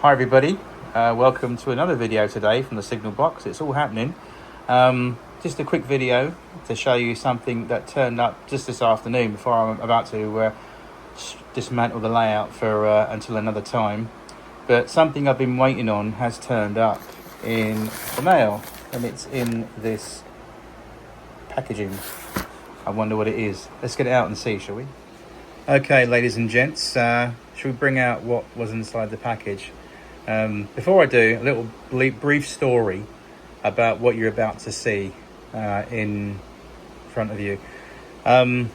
Hi everybody, welcome to another video today from the Signal Box. It's all happening. Just a quick video to show you something that turned up just this afternoon before I'm about to dismantle the layout for until another time. But something I've been waiting on has turned up in the mail, and it's in this packaging. I wonder what it is. Let's get it out and see, shall we? Okay, ladies and gents, should we bring out what was inside the package? Before I do, a little brief story about what you're about to see in front of you. I'm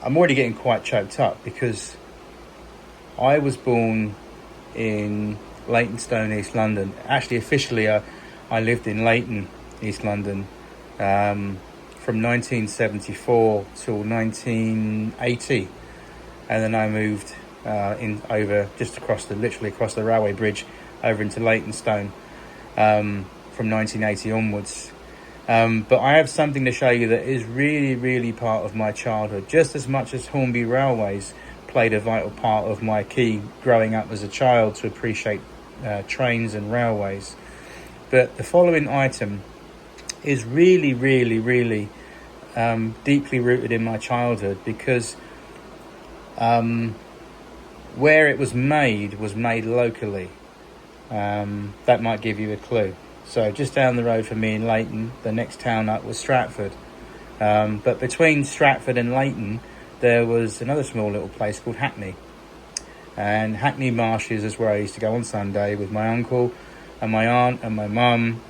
already getting quite choked up because I was born in Leytonstone, East London. Actually, officially, I lived in Leyton, East London, from 1974 till 1980, and then I moved literally across the railway bridge over into Leytonstone from 1980 onwards. But I have something to show you that is really part of my childhood, just as much as Hornby Railways played a vital part of my key growing up as a child to appreciate trains and railways. But the following item is really deeply rooted in my childhood because where it was made locally. That might give you a clue. So just down the road from me in Leyton, the next town up was Stratford. But between Stratford and Leyton, there was another small little place called Hackney. And Hackney Marshes is where I used to go on Sunday with my uncle and my aunt and my mum.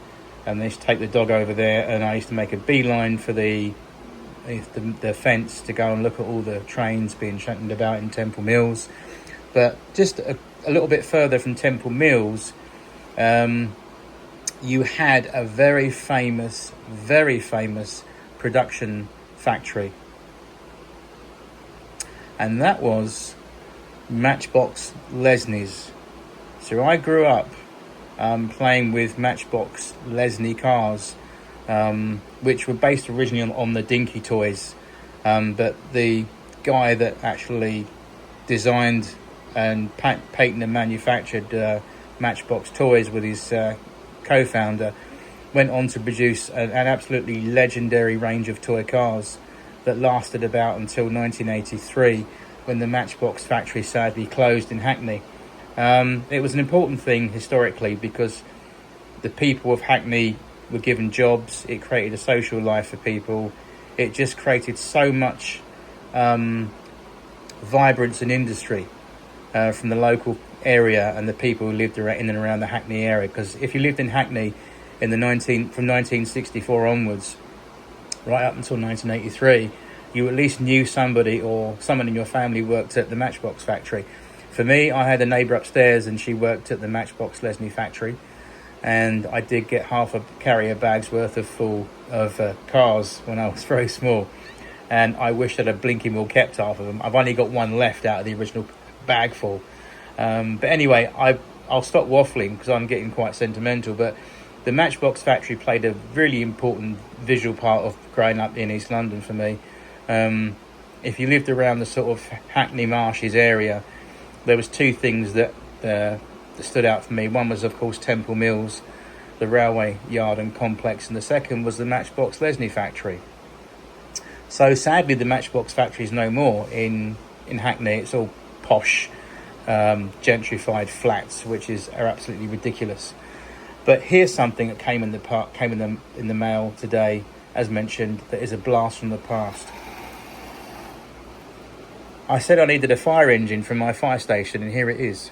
And they used to take the dog over there, and I used to make a beeline for the fence to go and look at all the trains being shunned about in Temple Mills. But just a little bit further from Temple Mills, you had a very famous production factory. And that was Matchbox Lesney's. So I grew up playing with Matchbox Lesney cars, which were based originally on the Dinky toys. But the guy that actually designed and patented and manufactured Matchbox toys with his co-founder went on to produce an absolutely legendary range of toy cars that lasted about until 1983, when the Matchbox factory sadly closed in Hackney. It was an important thing historically because the people of Hackney were given jobs. It created a social life for people. It just created so much vibrance and industry from the local area and the people who lived in and around the Hackney area. Because if you lived in Hackney from 1964 onwards, right up until 1983, you at least knew somebody or someone in your family worked at the Matchbox factory. For me, I had a neighbour upstairs and she worked at the Matchbox Lesney factory, and I did get half a carrier bag's worth of cars when I was very small, and I wish that a blinking will kept half of them. I've only got one left out of the original bag full. But anyway, I'll stop waffling because I'm getting quite sentimental, but the Matchbox factory played a really important visual part of growing up in East London for me. If you lived around the sort of Hackney Marshes area, there was two things that stood out for me. One was, of course, Temple Mills, the railway yard and complex, and the second was the Matchbox Lesney factory. So sadly, the Matchbox factory is no more in Hackney. It's all posh, gentrified flats, which are absolutely ridiculous. But here's something that came in the mail today, as mentioned, that is a blast from the past. I said I needed a fire engine from my fire station, and here it is.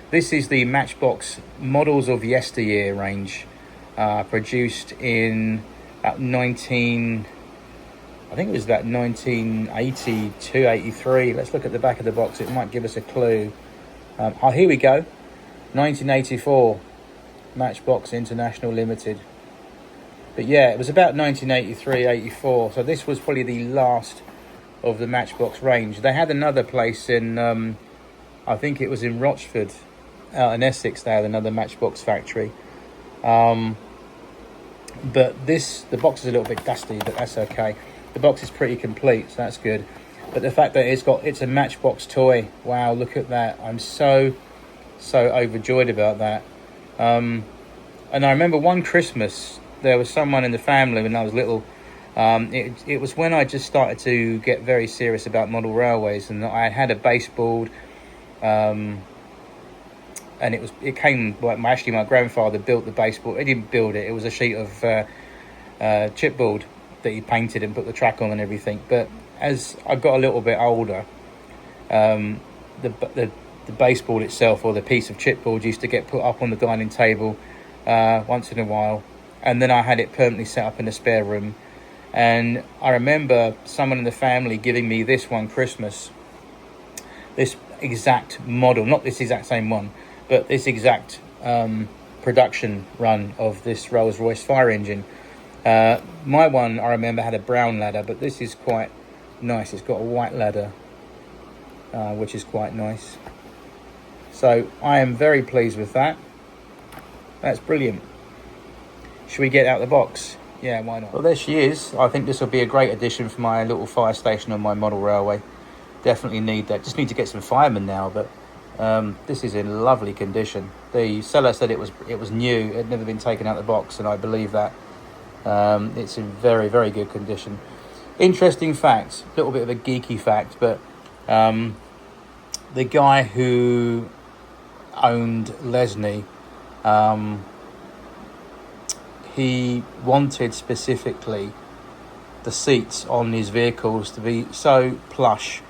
This is the Matchbox Models of Yesteryear range, produced in about 1982, 83. Let's look at the back of the box. It might give us a clue. Here we go. 1984, Matchbox International Limited. But yeah, it was about 1983, 84. So this was probably the last of the Matchbox range. They had another place in, I think it was in Rochford, out in Essex. They had another Matchbox factory. But the box is a little bit dusty, but that's okay. The box is pretty complete, so that's good. But the fact that it's a Matchbox toy, wow, look at that. I'm so so overjoyed about that. And I remember one Christmas, there was someone in the family when I was little. It was when I just started to get very serious about model railways, and I had a baseboard. And it came, like, my grandfather built the baseboard. He didn't build it. It was a sheet of chipboard that he painted and put the track on and everything. But as I got a little bit older, the baseboard itself, or the piece of chipboard, used to get put up on the dining table once in a while, and then I had it permanently set up in the spare room. And I remember someone in the family giving me this one Christmas, this exact model, not this exact same one, but this exact production run of this Rolls-Royce fire engine. My one, I remember, had a brown ladder, but this is quite nice. It's got a white ladder, which is quite nice. So I am very pleased with that. That's brilliant. Should we get out the box? Yeah, why not? Well, there she is. I think this will be a great addition for my little fire station on my model railway. Definitely need that. Just need to get some firemen now, but this is in lovely condition. The seller said it was new. It had never been taken out of the box, and I believe that. It's in very, very good condition. Interesting fact, a little bit of a geeky fact, but the guy who owned Lesney, he wanted specifically the seats on his vehicles to be so plush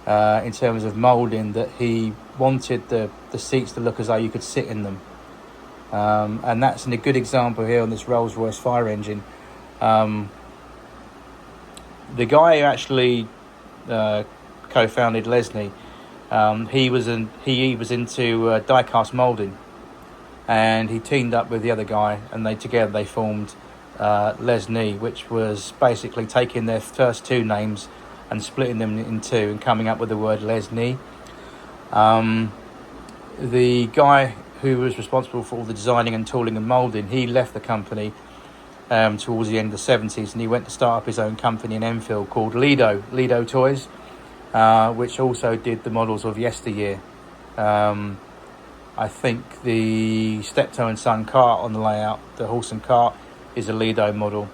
in terms of moulding, that he wanted the seats to look as though you could sit in them. And that's a good example here on this Rolls-Royce fire engine. The guy who actually co-founded Lesney, he was into die-cast moulding, and he teamed up with the other guy, and they formed Lesney, which was basically taking their first two names and splitting them in two and coming up with the word Lesney. The guy who was responsible for all the designing and tooling and moulding, he left the company towards the end of the 70s, and he went to start up his own company in Enfield called Lido Toys, which also did the models of yesteryear. I think the Steptoe and Son cart on the layout, the horse and cart, is a Lido model.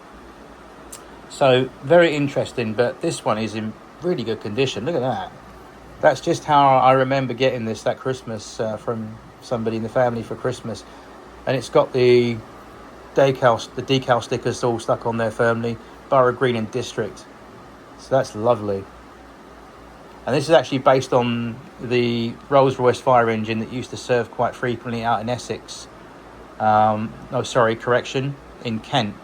So very interesting, but this one is in really good condition. Look at that. That's just how I remember getting this that Christmas from somebody in the family for Christmas. And it's got the decal stickers all stuck on there firmly, Borough Green and District. So that's lovely. And this is actually based on the Rolls-Royce fire engine that used to serve quite frequently out in Essex. In Kent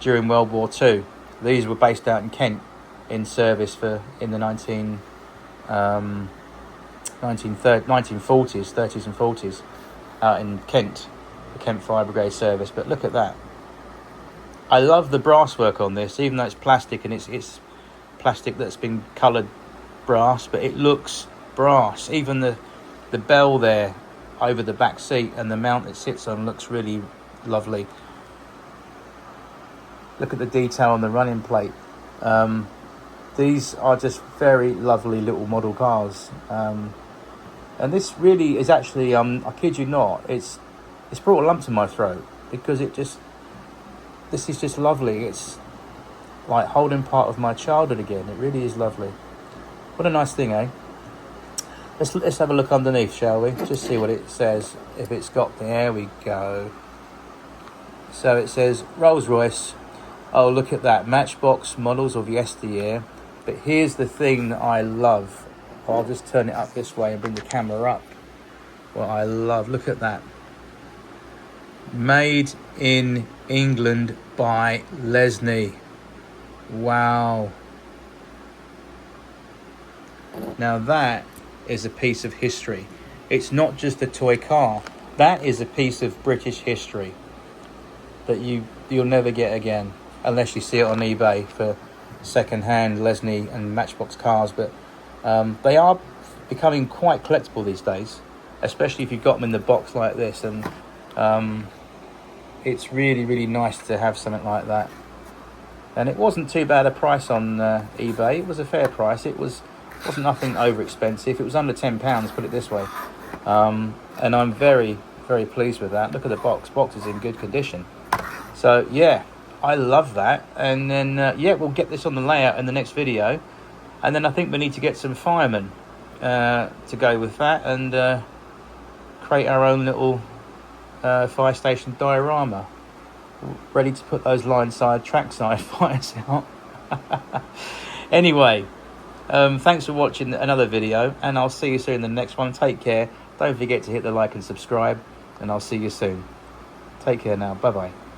during World War II. These were based out in Kent in service in the 1940s, 30s and 40s, out in Kent, the Kent Fire Brigade service. But look at that. I love the brass work on this, even though it's plastic, and it's plastic that's been coloured brass, but it looks brass. Even the bell there over the back seat and the mount it sits on looks really lovely. Look at the detail on the running plate. These are just very lovely little model cars. And this really is actually, I kid you not, it's brought a lump to my throat, because this is just lovely. It's like holding part of my childhood again. It really is lovely. What a nice thing, eh? Let's have a look underneath, shall we? Just see what it says. If it's got, there we go. So it says Rolls-Royce. Oh, look at that. Matchbox models of yesteryear. But here's the thing that I love. I'll just turn it up this way and bring the camera up. What I love, look at that. Made in England by Lesney. Wow. Now that is a piece of history. It's not just a toy car. That is a piece of British history that you'll never get again, unless you see it on eBay for second-hand Lesney and Matchbox cars. But they are becoming quite collectible these days, especially if you've got them in the box like this. And it's really, really nice to have something like that. And it wasn't too bad a price on eBay. It was a fair price. It wasn't nothing over expensive. It was under £10, put it this way. And I'm very, very pleased with that. Look at the box. Box is in good condition. So yeah, I love that. And then yeah, we'll get this on the layout in the next video. And then I think we need to get some firemen to go with that, and create our own little fire station diorama, ready to put those line side, trackside fires out. Anyway, thanks for watching another video, and I'll see you soon in the next one. Take care. Don't forget to hit the like and subscribe, and I'll see you soon. Take care now. Bye bye.